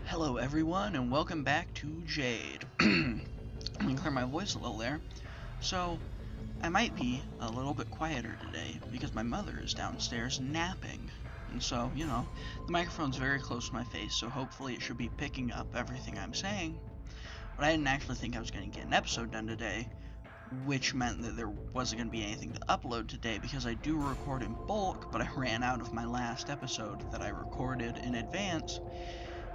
Hello everyone and welcome back to Jade. Let me clear my voice a little there. So, I might be a little bit quieter today because my mother is downstairs napping. And so, the microphone's very close to my face, so hopefully it should be picking up everything I'm saying. But I didn't actually think I was going to get an episode done today, which meant that there wasn't going to be anything to upload today because I do record in bulk, but I ran out of my last episode that I recorded in advance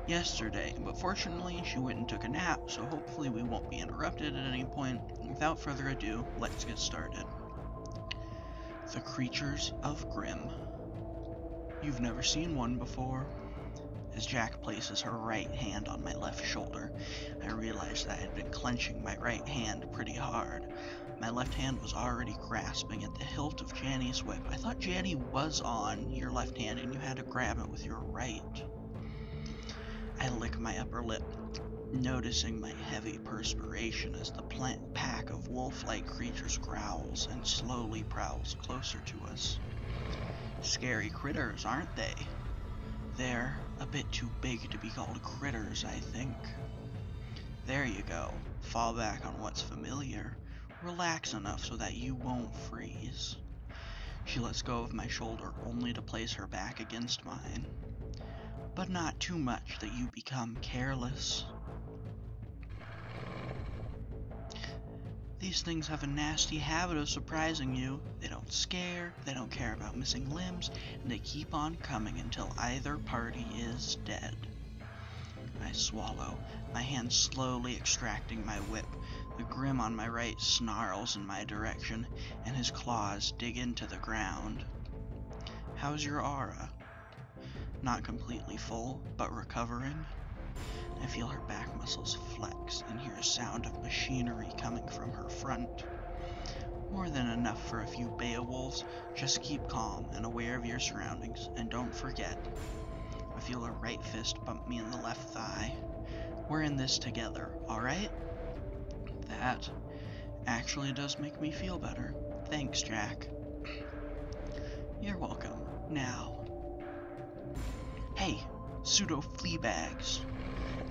yesterday, but fortunately she went and took a nap, so hopefully we won't be interrupted at any point. Without further ado, let's get started. The Creatures of Grimm. You've never seen one before. As Jack places her right hand on my left shoulder, I realized that I had been clenching my right hand pretty hard. My left hand was already grasping at the hilt of Janny's whip. I thought Janny was on your left hand and you had to grab it with your right. I lick my upper lip, noticing my heavy perspiration as the pack of wolf-like creatures growls and slowly prowls closer to us. Scary critters, aren't they? They're a bit too big to be called critters, I think. There you go. Fall back on what's familiar. Relax enough so that you won't freeze. She lets go of my shoulder only to place her back against mine. But not too much that you become careless. These things have a nasty habit of surprising you. They don't scare, they don't care about missing limbs, and they keep on coming until either party is dead. I swallow, my hand slowly extracting my whip. The Grimm on my right snarls in my direction, and his claws dig into the ground. How's your aura? Not completely full, but recovering. I feel her back muscles flex and hear a sound of machinery coming from her front. More than enough for a few beowolves. Just keep calm and aware of your surroundings, and don't forget. I feel her right fist bump me in the left thigh. We're in this together, alright? That actually does make me feel better. Thanks, Jack. You're welcome. Now. Hey, pseudo flea bags.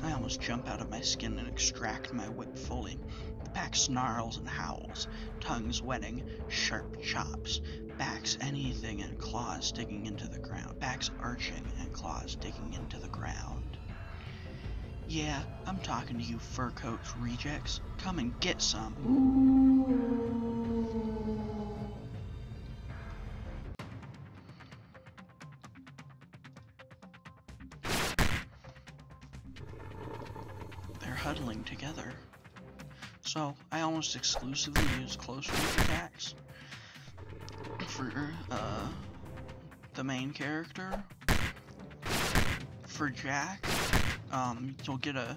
I almost jump out of my skin and extract my whip fully. The pack snarls and howls, tongues wetting, sharp chops, backs anything and claws digging into the ground, backs arching and claws digging into the ground. Yeah, I'm talking to you fur coats rejects. Come and get some. Huddling together. So I almost exclusively use close range attacks for the main character. For Jack, you'll get a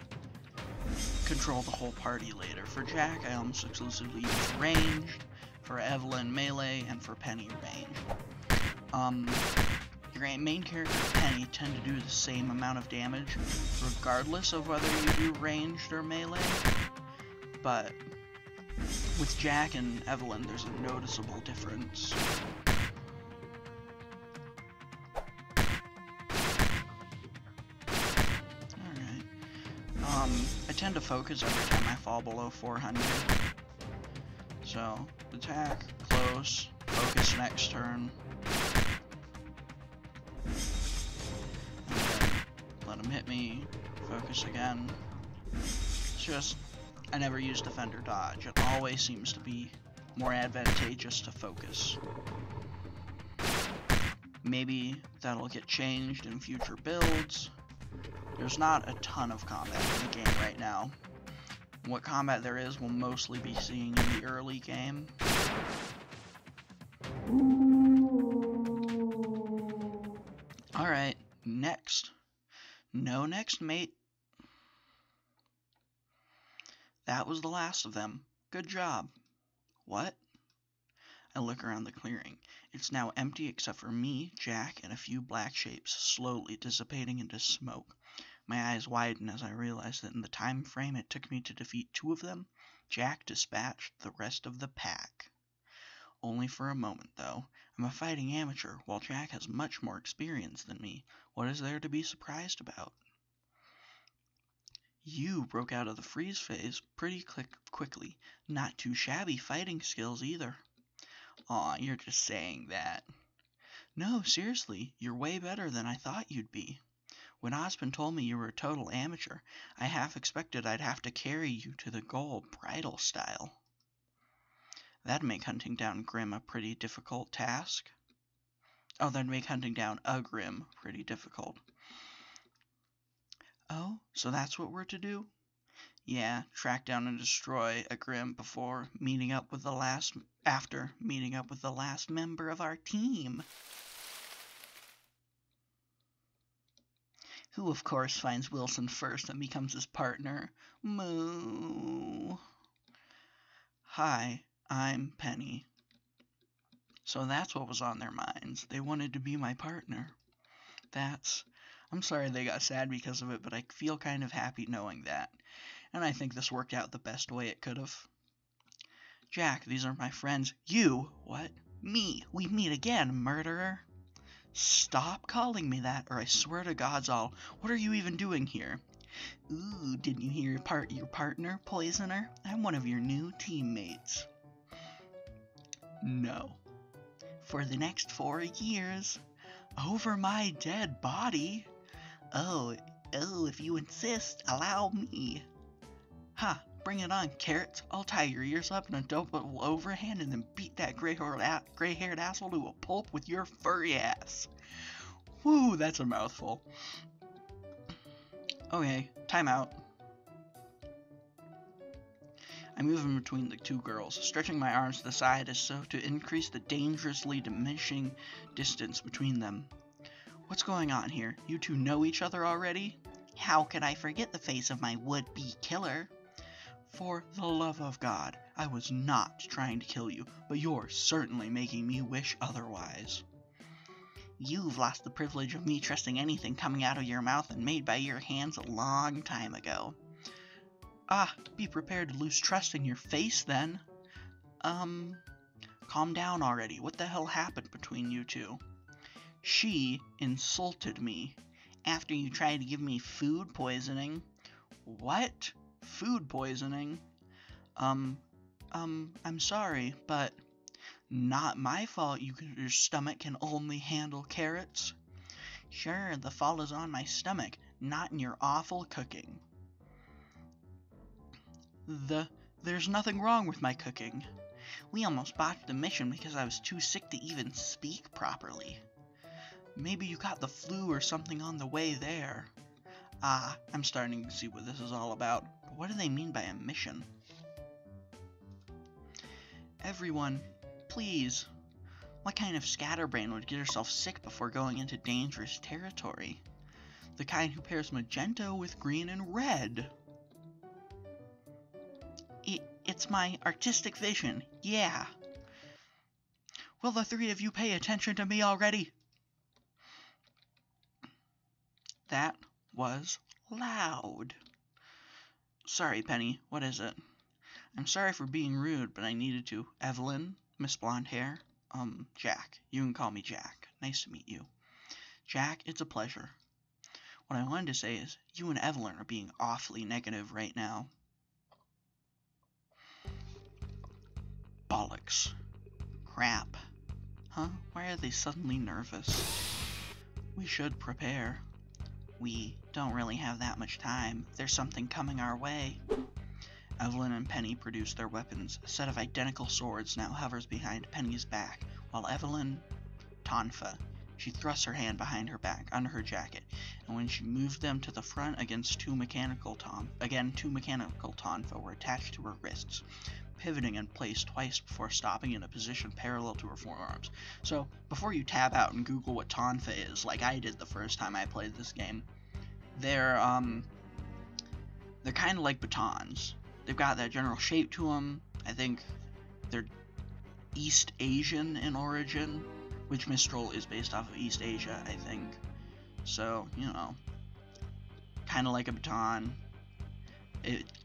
control the whole party later. For Jack, I almost exclusively use ranged, for Evelyn melee, and for Penny range. Your main character Penny tend to do the same amount of damage regardless of whether you do ranged or melee, but with Jack and Evelyn there's a noticeable difference. Alright. I tend to focus every time I fall below 400. So, attack, close, focus next turn. Let him hit me, focus again. It's just, I never use defender dodge. It always seems to be more advantageous to focus. Maybe that'll get changed in future builds. There's not a ton of combat in the game right now. What combat there is, we'll mostly be seeing in the early game. Alright, next. No next, mate. That was the last of them. Good job. What? I look around the clearing. It's now empty except for me, Jack, and a few black shapes slowly dissipating into smoke. My eyes widen as I realize that in the time frame it took me to defeat 2 of them, Jack dispatched the rest of the pack. Only for a moment, though. I'm a fighting amateur, while Jack has much more experience than me. What is there to be surprised about? You broke out of the freeze phase pretty quickly. Not too shabby fighting skills either. Aw, you're just saying that. No, seriously, you're way better than I thought you'd be. When Osmond told me you were a total amateur, I half expected I'd have to carry you to the goal bridal style. That'd make hunting down Grim a pretty difficult task. Oh, that'd make hunting down a Grim pretty difficult. Oh, so that's what we're to do? Yeah, track down and destroy a Grim after meeting up with the last member of our team. Who, of course, finds Wilson first and becomes his partner. Moo. Hi, I'm Penny. So that's what was on their minds. They wanted to be my partner. I'm sorry they got sad because of it, but I feel kind of happy knowing that. And I think this worked out the best way it could have. Jack, these are my friends. You? What? Me. We meet again, murderer. Stop calling me that, or I swear to God's all. What are you even doing here? Ooh, didn't you hear your partner, Poisoner? I'm one of your new teammates. No. For the next 4 years. Over my dead body? Oh, if you insist, allow me. Ha, bring it on, Carrots. I'll tie your ears up in a double overhand and then beat that gray-haired asshole to a pulp with your furry ass. Woo, that's a mouthful. Okay, time out. I move in between the two girls, stretching my arms to the side as so to increase the dangerously diminishing distance between them. What's going on here? You two know each other already? How could I forget the face of my would-be killer? For the love of God, I was not trying to kill you, but you're certainly making me wish otherwise. You've lost the privilege of me trusting anything coming out of your mouth and made by your hands a long time ago. Ah, be prepared to lose trust in your face then. Calm down already. What the hell happened between you two? She insulted me after you tried to give me food poisoning. What? Food poisoning? I'm sorry, but not my fault your stomach can only handle carrots. Sure, the fault is on my stomach, not in your awful cooking. There's nothing wrong with my cooking. We almost botched the mission because I was too sick to even speak properly. Maybe you got the flu or something on the way there. Ah, I'm starting to see what this is all about. But what do they mean by a mission? Everyone, please. What kind of scatterbrain would get herself sick before going into dangerous territory? The kind who pairs magenta with green and red. It's my artistic vision, yeah. Will the three of you pay attention to me already? That was loud. Sorry, Penny, what is it? I'm sorry for being rude, but I needed to. Evelyn, Miss Blonde Hair, Jack. You can call me Jack. Nice to meet you. Jack, it's a pleasure. What I wanted to say is, you and Evelyn are being awfully negative right now. Bollocks. Crap. Huh? Why are they suddenly nervous? We should prepare. We don't really have that much time. There's something coming our way. Evelyn and Penny produce their weapons. A set of identical swords now hovers behind Penny's back, while Evelyn... Tonfa. She thrusts her hand behind her back, under her jacket, and when she moved them to the front against two mechanical Tonfa were attached to her wrists, pivoting in place twice before stopping in a position parallel to her forearms. So, before you tab out and Google what Tonfa is, like I did the first time I played this game, they're kind of like batons. They've got that general shape to them. I think they're East Asian in origin, which Mistral is based off of East Asia, I think. So, you know, kind of like a baton.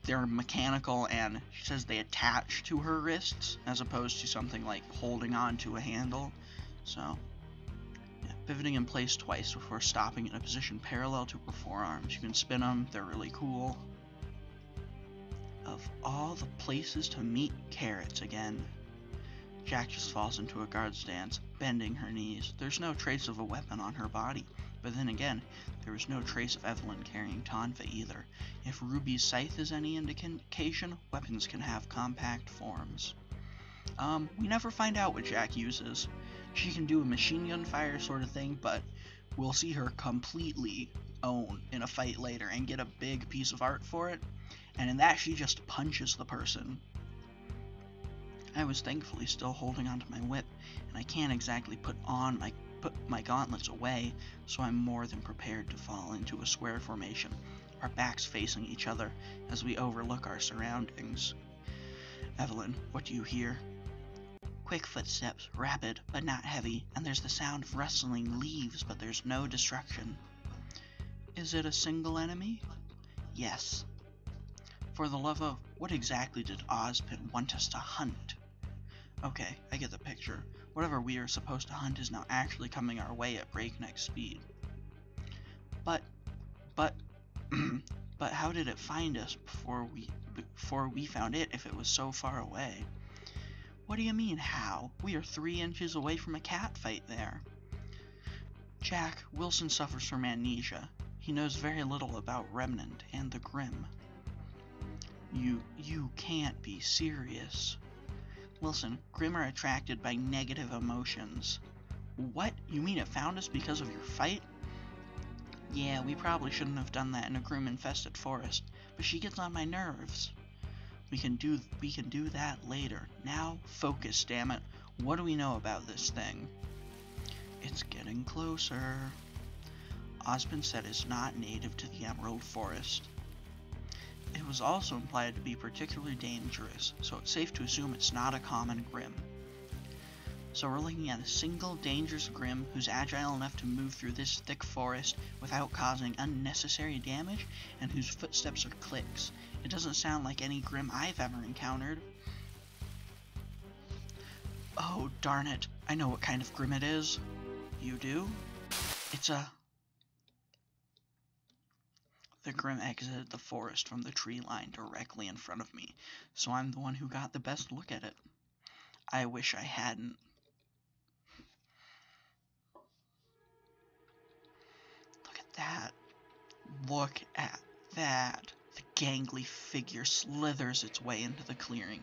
They're mechanical, and she says they attach to her wrists as opposed to something like holding on to a handle. So, yeah, pivoting in place twice before stopping in a position parallel to her forearms. You can spin them, they're really cool. Of all the places to meet carrots again. Jack just falls into a guard stance, bending her knees. There's no trace of a weapon on her body, but then again, there was no trace of Evelyn carrying Tonfa either. If Ruby's scythe is any indication, weapons can have compact forms. We never find out what Jack uses. She can do a machine gun fire sort of thing, but we'll see her completely own in a fight later and get a big piece of art for it, and in that she just punches the person. I was thankfully still holding onto my whip, and I can't exactly put my gauntlets away, so I'm more than prepared to fall into a square formation, our backs facing each other as we overlook our surroundings. Evelyn, what do you hear? Quick footsteps, rapid but not heavy, and there's the sound of rustling leaves, but there's no destruction. Is it a single enemy? Yes. For the love of, what exactly did Ozpin want us to hunt? Okay, I get the picture. Whatever we are supposed to hunt is now actually coming our way at breakneck speed. But how did it find us before we found it if it was so far away? What do you mean, how? We are 3 inches away from a cat fight there. Jack, Wilson suffers from amnesia. He knows very little about Remnant and the Grimm. You can't be serious. Wilson, Grimm are attracted by negative emotions. What? You mean it found us because of your fight? Yeah, we probably shouldn't have done that in a Grimm-infested forest, but she gets on my nerves. We can do that later. Now, focus, damn it. What do we know about this thing? It's getting closer. Ozpin said it's not native to the Emerald Forest. It was also implied to be particularly dangerous, so it's safe to assume it's not a common Grimm. So we're looking at a single dangerous Grimm who's agile enough to move through this thick forest without causing unnecessary damage, and whose footsteps are clicks. It doesn't sound like any Grimm I've ever encountered. Oh, darn it. I know what kind of Grimm it is. You do? The Grimm exited the forest from the tree line directly in front of me, so I'm the one who got the best look at it. I wish I hadn't. Look at that. Look at that. The gangly figure slithers its way into the clearing.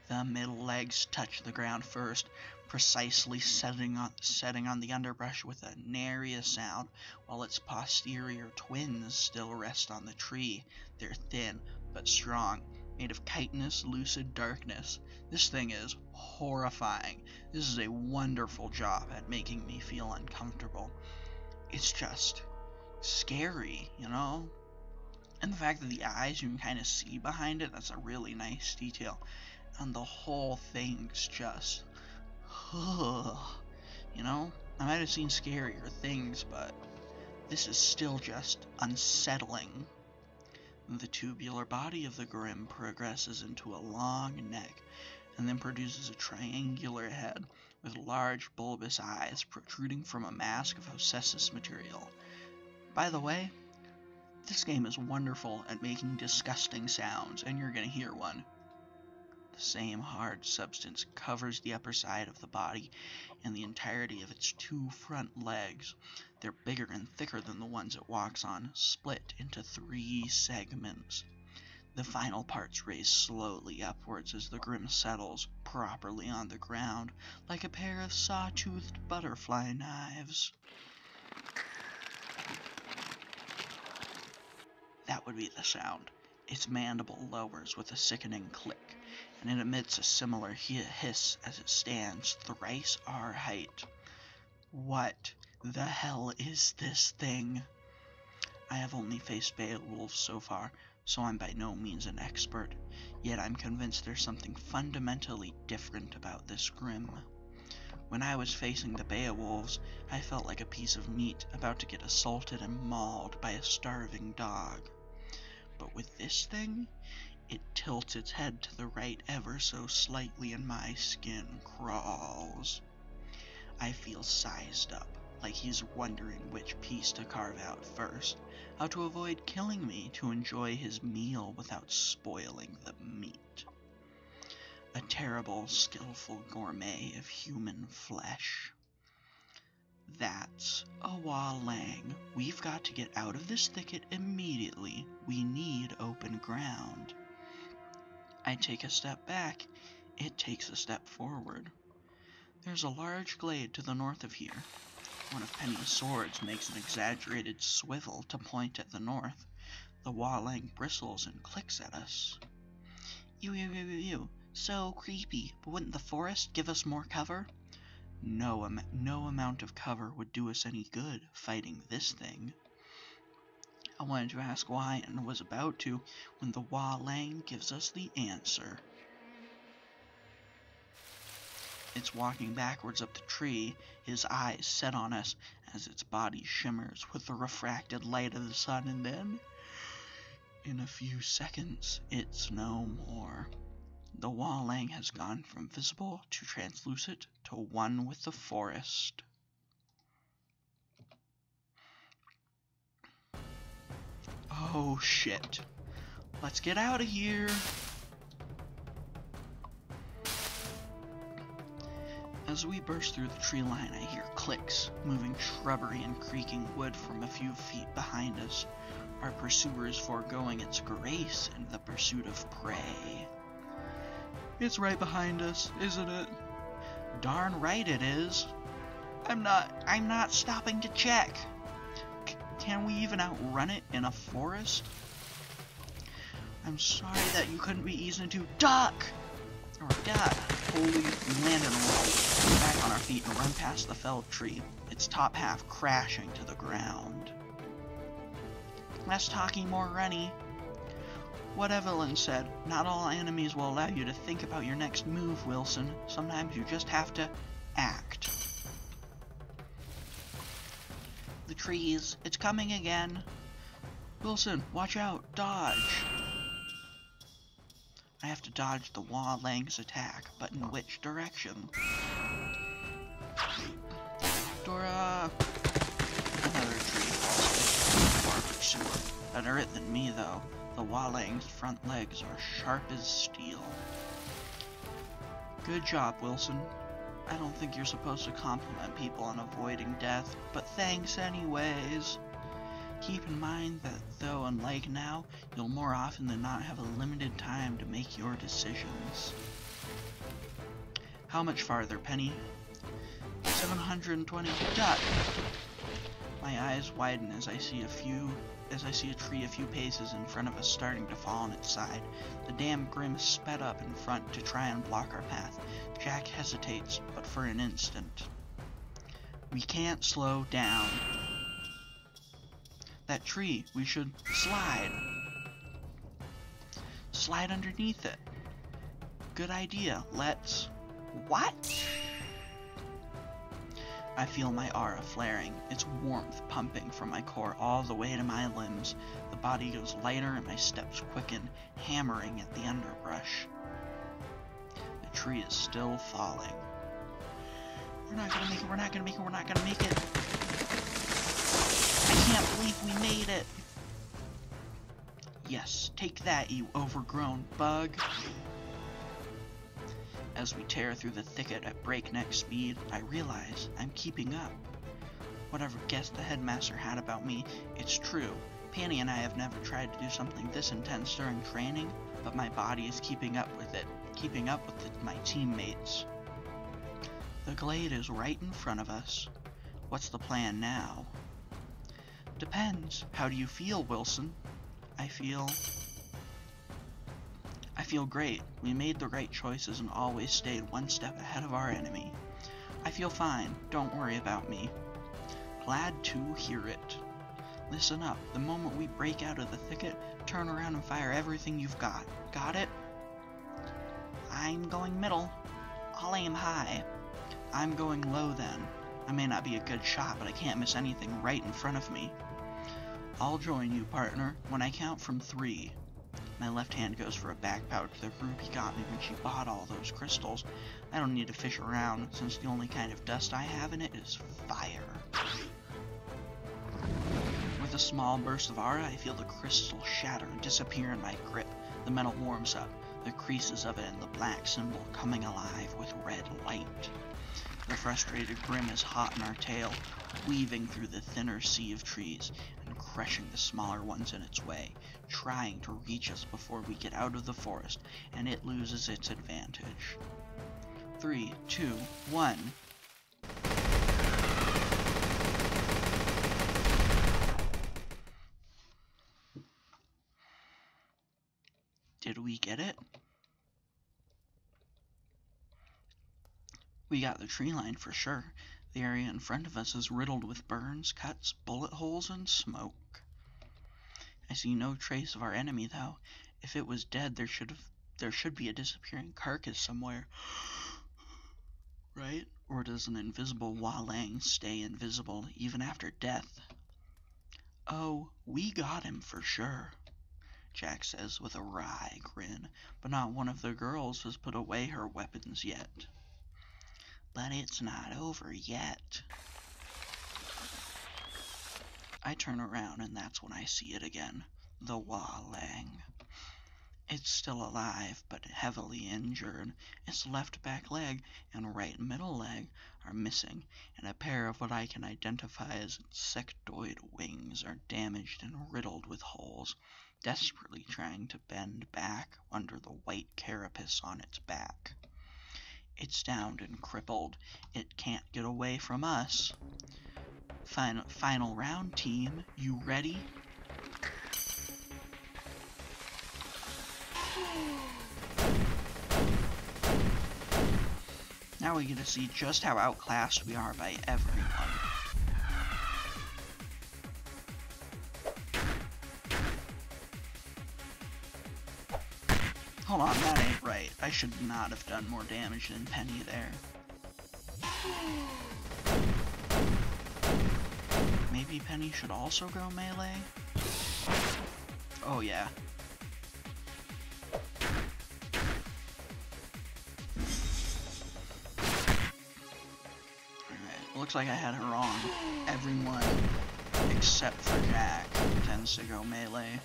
The middle legs touch the ground first, precisely setting on the underbrush with a nary sound, while its posterior twins still rest on the tree. They're thin but strong, made of chitinous, lucid darkness. This thing is horrifying. This is a wonderful job at making me feel uncomfortable. It's just scary, you know? And the fact that the eyes, you can kind of see behind it, that's a really nice detail. And the whole thing's just, you know? I might have seen scarier things, but this is still just unsettling. The tubular body of the Grimm progresses into a long neck, and then produces a triangular head with large bulbous eyes protruding from a mask of Hossesis material. By the way, this game is wonderful at making disgusting sounds, and you're gonna hear one. The same hard substance covers the upper side of the body and the entirety of its 2 front legs. They're bigger and thicker than the ones it walks on, split into 3 segments. The final parts raise slowly upwards as the Grimm settles properly on the ground, like a pair of saw-toothed butterfly knives. That would be the sound. Its mandible lowers with a sickening click, and it emits a similar hiss as it stands thrice our height. What the hell is this thing? I have only faced beowolves so far, so I'm by no means an expert, yet I'm convinced there's something fundamentally different about this Grimm. When I was facing the beowolves, I felt like a piece of meat about to get assaulted and mauled by a starving dog. But with this thing, it tilts its head to the right ever so slightly and my skin crawls. I feel sized up, like he's wondering which piece to carve out first, how to avoid killing me to enjoy his meal without spoiling the meat. A terrible, skillful gourmet of human flesh. That's a Walang. We've got to get out of this thicket immediately. We need open ground. I take a step back. It takes a step forward. There's a large glade to the north of here. One of Penny's swords makes an exaggerated swivel to point at the north. The Walang bristles and clicks at us. Ew, ew, ew, ew, ew. So creepy, but wouldn't the forest give us more cover? No amount of cover would do us any good fighting this thing. I wanted to ask why and was about to when the Walang gives us the answer. It's walking backwards up the tree, his eyes set on us as its body shimmers with the refracted light of the sun, and then, in a few seconds, it's no more. The Walang has gone from visible to translucent to one with the forest. Oh shit. Let's get out of here. As we burst through the tree line, I hear clicks, moving shrubbery and creaking wood from a few feet behind us. Our pursuer is foregoing its grace in the pursuit of prey. It's right behind us, isn't it? Darn right it is. I'm not stopping to check. Can we even outrun it in a forest? I'm sorry that you couldn't be easy to duck! Or duck. Holy, we land in a roll, back on our feet and run past the felled tree, its top half crashing to the ground. Less talking, more runny. What Evelyn said, not all enemies will allow you to think about your next move, Wilson. Sometimes you just have to act. The trees, it's coming again. Wilson, watch out, dodge. I have to dodge the Walang's attack, but in which direction? Dora! Another tree falls to our pursuer. Better it than me, though. The Walang's front legs are sharp as steel. Good job, Wilson. I don't think you're supposed to compliment people on avoiding death, but thanks anyways. Keep in mind that though unlike now, you'll more often than not have a limited time to make your decisions. How much farther, Penny? 720. Duck! My eyes widen as I see a tree a few paces in front of us starting to fall on its side. The damn Grim sped up in front to try and block our path. Jack hesitates, but for an instant. We can't slow down. That tree, we should slide. Slide underneath it. Good idea, let's... What? I feel my aura flaring, its warmth pumping from my core all the way to my limbs. The body goes lighter and my steps quicken, hammering at the underbrush. The tree is still falling. We're not gonna make it, we're not gonna make it, we're not gonna make it. I can't believe we made it. Yes, take that, you overgrown bug. As we tear through the thicket at breakneck speed, I realize I'm keeping up. Whatever guess the headmaster had about me, it's true. Penny and I have never tried to do something this intense during training, but my body is keeping up with it, keeping up with my teammates. The glade is right in front of us. What's the plan now? Depends. How do you feel, Wilson? I feel great. We made the right choices and always stayed one step ahead of our enemy. I feel fine. Don't worry about me. Glad to hear it. Listen up. The moment we break out of the thicket, turn around and fire everything you've got. Got it? I'm going middle. I'll aim high. I'm going low then. I may not be a good shot, but I can't miss anything right in front of me. I'll join you, partner, when I count from 3. My left hand goes for a back pouch the Ruby got me when she bought all those crystals. I don't need to fish around, since the only kind of dust I have in it is fire. With a small burst of aura, I feel the crystal shatter and disappear in my grip. The metal warms up, the creases of it and the black symbol coming alive with red light. The frustrated grim is hot in our tail, weaving through the thinner sea of trees and crushing the smaller ones in its way, trying to reach us before we get out of the forest and it loses its advantage. 3, 2, 1. Did we get it? We got the tree line for sure. The area in front of us is riddled with burns, cuts, bullet holes, and smoke. I see no trace of our enemy, though. If it was dead, there should be a disappearing carcass somewhere. Right? Or does an invisible Walang stay invisible even after death? Oh, we got him for sure, Jack says with a wry grin, but not one of the girls has put away her weapons yet. But it's not over yet. I turn around and that's when I see it again. The Walang. It's still alive, but heavily injured. Its left back leg and right middle leg are missing, and a pair of what I can identify as insectoid wings are damaged and riddled with holes, desperately trying to bend back under the white carapace on its back. It's downed and crippled. It can't get away from us. Final round, team. You ready? Now we get to see just how outclassed we are by everyone. Hold on, that ain't right. I should not have done more damage than Penny there. Maybe Penny should also go melee? Oh yeah. Alright, looks like I had her wrong. Everyone except for Jack tends to go melee.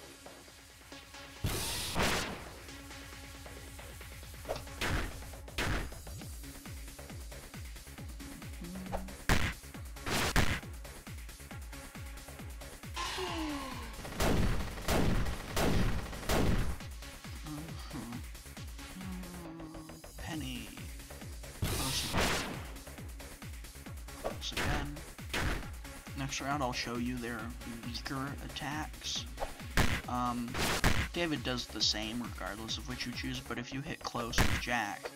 Penny. Close again. Next round I'll show you their weaker attacks. David does the same regardless of which you choose, but if you hit close with Jack,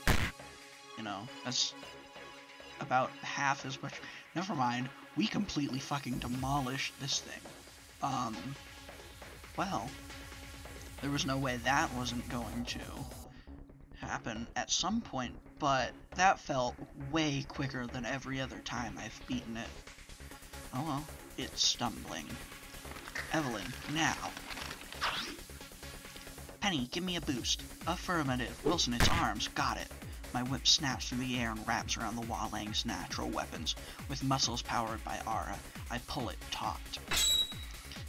you know, that's about half as much. Never mind, we completely fucking demolished this thing. Well, there was no way that wasn't going to happen at some point, but that felt way quicker than every other time I've beaten it. Oh well, it's stumbling. Evelyn, now. Penny, give me a boost. Affirmative. Wilson, its arms. Got it. My whip snaps through the air and wraps around the Walang's natural weapons. With muscles powered by aura, I pull it taut.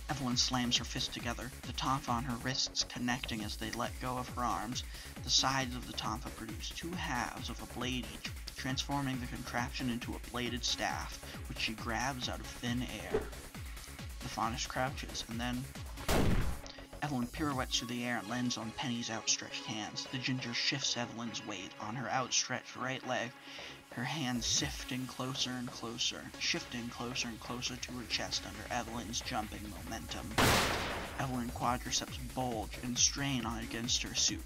Evelyn slams her fists together, the tonfa on her wrists connecting as they let go of her arms. The sides of the tonfa produce two halves of a blade each, transforming the contraption into a bladed staff, which she grabs out of thin air. The faunus crouches, and then Evelyn pirouettes through the air and lands on Penny's outstretched hands. The ginger shifts Evelyn's weight on her outstretched right leg, her hands shifting closer and closer to her chest under Evelyn's jumping momentum. Evelyn quadriceps bulge and strain on against her suit,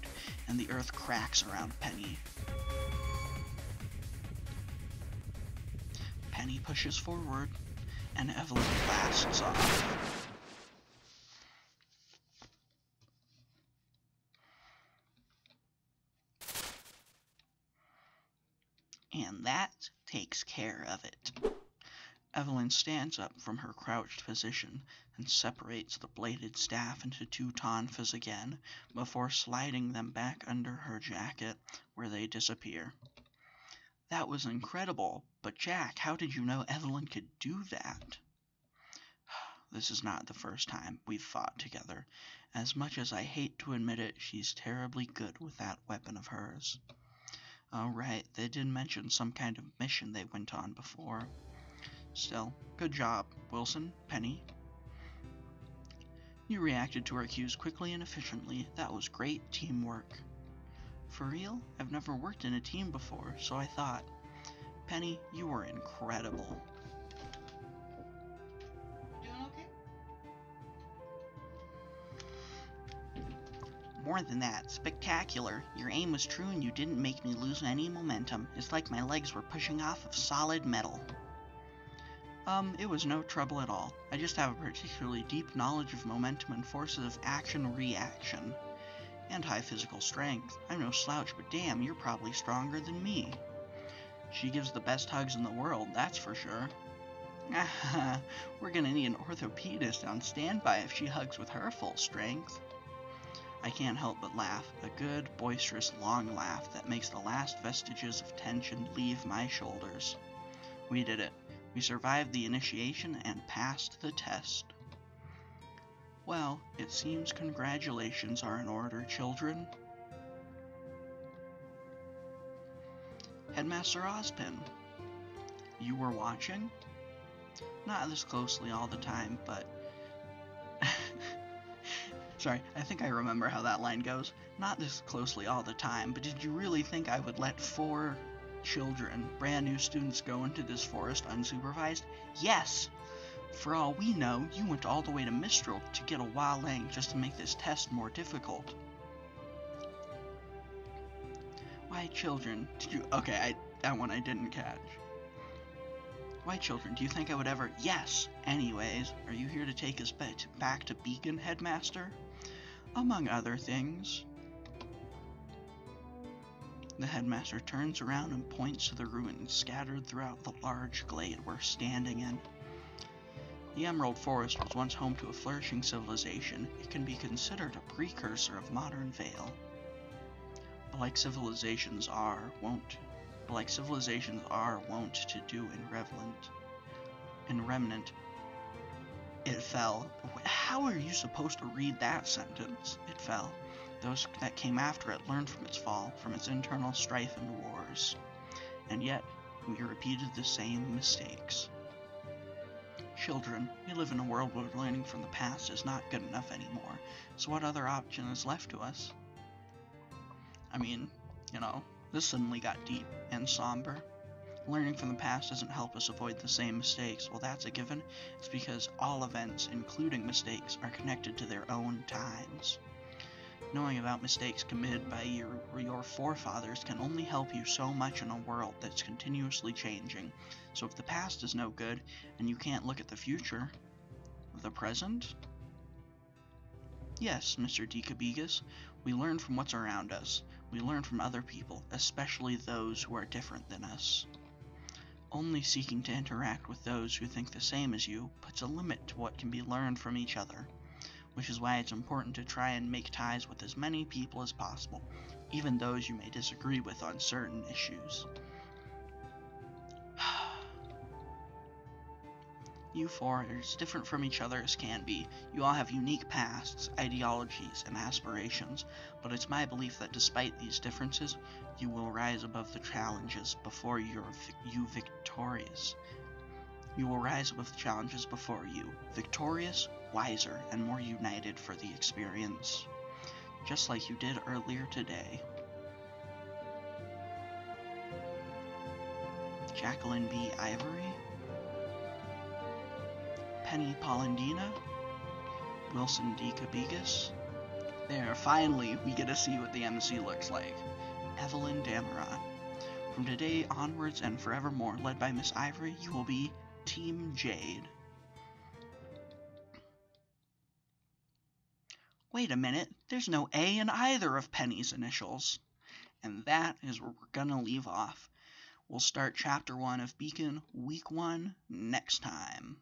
and the earth cracks around Penny. Penny pushes forward, and Evelyn blasts off. And that takes care of it. Evelyn stands up from her crouched position and separates the bladed staff into two tonfas again before sliding them back under her jacket, where they disappear. That was incredible, but Jack, how did you know Evelyn could do that? This is not the first time we've fought together. As much as I hate to admit it, she's terribly good with that weapon of hers. Oh, right, they did mention some kind of mission they went on before. Still, good job, Wilson, Penny. You reacted to our cues quickly and efficiently. That was great teamwork. For real? I've never worked in a team before, so I thought. Penny, you were incredible. Doing okay? More than that, spectacular. Your aim was true and you didn't make me lose any momentum. It's like my legs were pushing off of solid metal. It was no trouble at all. I just have a particularly deep knowledge of momentum and forces of action-reaction. And high physical strength. I'm no slouch, but damn, you're probably stronger than me. She gives the best hugs in the world, that's for sure. We're gonna need an orthopedist on standby if she hugs with her full strength. I can't help but laugh, a good, boisterous, long laugh that makes the last vestiges of tension leave my shoulders. We did it. We survived the initiation and passed the test. Well, it seems congratulations are in order, children. Headmaster Ozpin, you were watching? Not this closely all the time, but... Sorry, I think I remember how that line goes. Not this closely all the time, but did you really think I would let 4 children, brand new students, go into this forest unsupervised? Yes! For all we know, you went all the way to Mistral to get a Walang just to make this test more difficult. Why, children, did you... Okay, that one I didn't catch. Why, children, do you think I would ever... Yes! Anyways, are you here to take us back to Beacon, Headmaster? Among other things. The headmaster turns around and points to the ruins scattered throughout the large glade we're standing in. The Emerald Forest was once home to a flourishing civilization. It can be considered a precursor of modern Vale. But like civilizations are wont to do in Remnant, it fell. How are you supposed to read that sentence? It fell. Those that came after it learned from its fall, from its internal strife and wars. And yet, we repeated the same mistakes. Children, we live in a world where learning from the past is not good enough anymore, so what other option is left to us? I mean, this suddenly got deep and somber. Learning from the past doesn't help us avoid the same mistakes. Well, that's a given. It's because all events, including mistakes, are connected to their own times. Knowing about mistakes committed by your forefathers can only help you so much in a world that's continuously changing. So if the past is no good, and you can't look at the future, the present? Yes, Mr. Decabegus, we learn from what's around us. We learn from other people, especially those who are different than us. Only seeking to interact with those who think the same as you puts a limit to what can be learned from each other. Which is why it's important to try and make ties with as many people as possible, even those you may disagree with on certain issues. You 4 are as different from each other as can be. You all have unique pasts, ideologies, and aspirations, but it's my belief that despite these differences, you will rise above the challenges before you victorious. You will rise above the challenges before you, victorious, wiser, and more united for the experience. Just like you did earlier today. Jacqueline B. Ivory, Penny Polendina, Wilson D. Cabegas. There, finally, we get to see what the MC looks like. Evelyn Dameron. From today onwards and forevermore, led by Miss Ivory, you will be Team Jade. Wait a minute, there's no A in either of Penny's initials. And that is where we're gonna leave off. We'll start Chapter 1 of Beacon Week 1 next time.